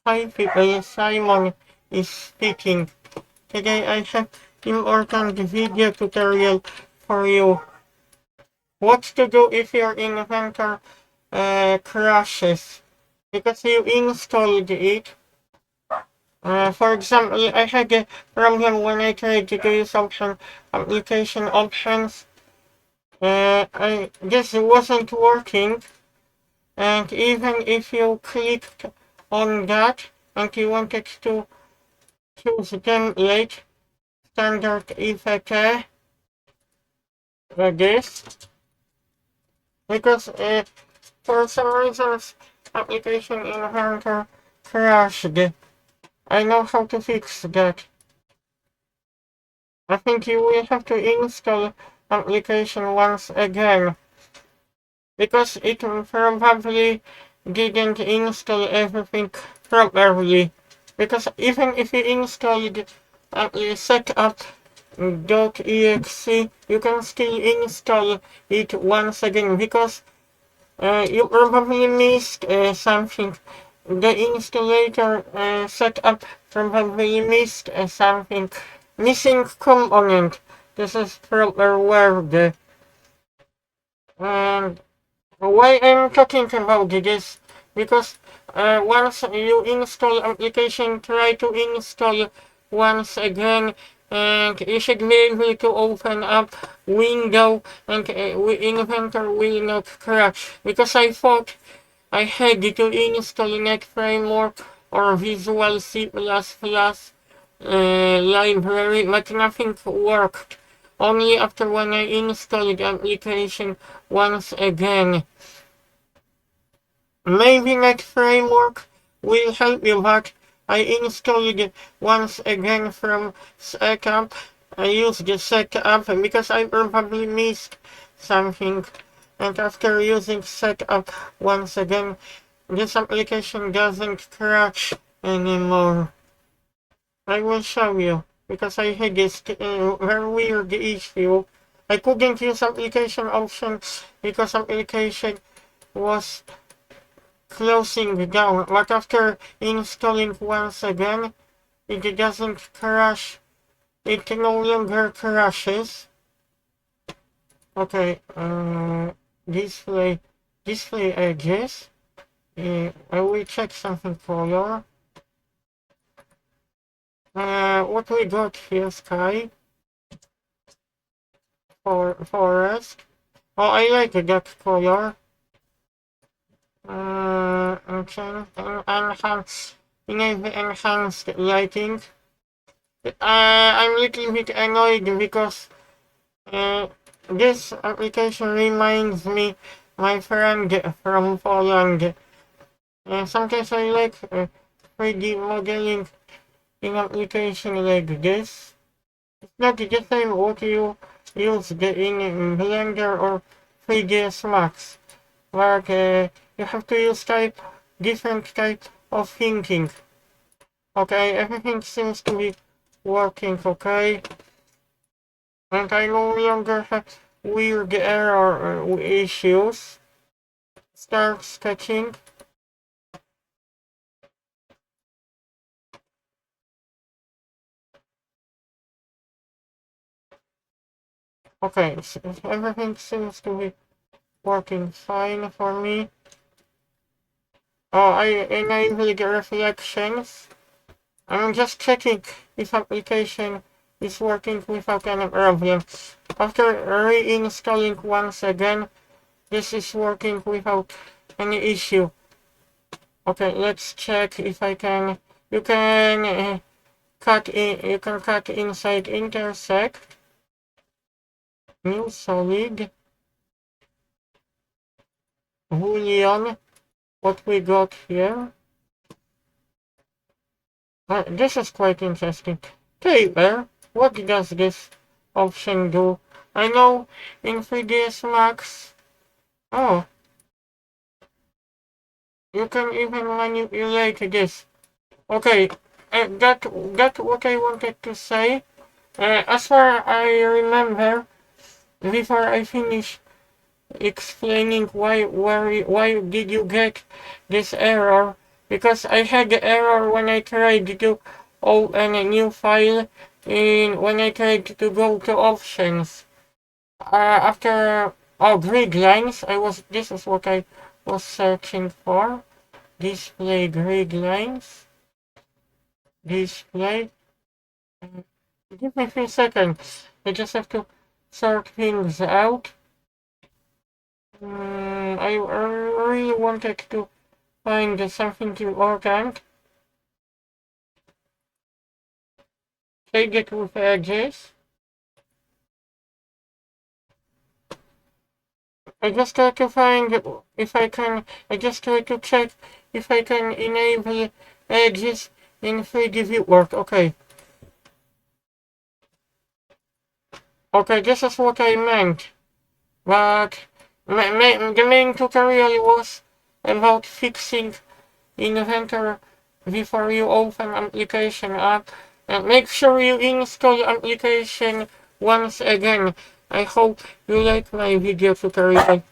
Hi people, Simon is speaking. Today I have important video tutorial for you. What to do if your inventor crashes because you installed it. For example, I had a problem when I tried to do some application options. I this wasn't working, and even if you clicked on that and you wanted to choose template, standard IPT, this, because for some reasons application inventor crashed. I know how to fix that. I think you will have to install application once again, because it probably didn't install everything properly. Because even if you installed setup.exe, you can still install it once again, because you probably missed something. The installer setup probably missed something. Missing component. This is proper word. And why I'm talking about this? Because once you install application, try to install once again, and you should be able to open up window, and Inventor will not crash. Because I thought I had to install Net Framework or Visual C++ library, but nothing worked. Only after when I installed the application once again. Maybe Net Framework will help you, but I installed it once again from setup. I used the setup because I probably missed something. And after using setup once again, this application doesn't crash anymore. I will show you, because I had this very weird issue. I couldn't use application options because application was closing down, but after installing once again, it doesn't crash. It no longer crashes. Okay, display edges. I will check something for you. What we got here, sky, forest. Oh, I like that color. Okay, enhanced lighting. I'm a little bit annoyed because this application reminds me my friend from Poland. Sometimes I like 3D modeling in application like this. It's not the same what you use in Blender or 3ds Max, but you have to use different type of thinking. Okay, everything seems to be working okay, and I no longer have weird error issues. Start sketching. Okay, so everything seems to be working fine for me. Oh, I enabled reflections. I'm just checking if application is working without any problem. After reinstalling once again, this is working without any issue. Okay, let's check if I can. You can cut inside intersect. New solid. Boolean. What we got here? This is quite interesting. Taper. What does this option do? I know in 3ds Max. Oh, you can even manipulate this. Okay, that what I wanted to say. As far I remember, before I finish explaining why did you get this error, because I had the error when I tried to open a new file when I tried to go to options. After grid lines, this is what I was searching for. Display grid lines. Display. Give me a few seconds. I just have to sort things out. I really wanted to find something important. Take it with edges. I just try to find if I can. I just try to check if I can enable edges in 3D Viewer. Okay. Okay, this is what I meant. But the main tutorial was about fixing Inventor before you open application up. And make sure you install application once again. I hope you like my video tutorial.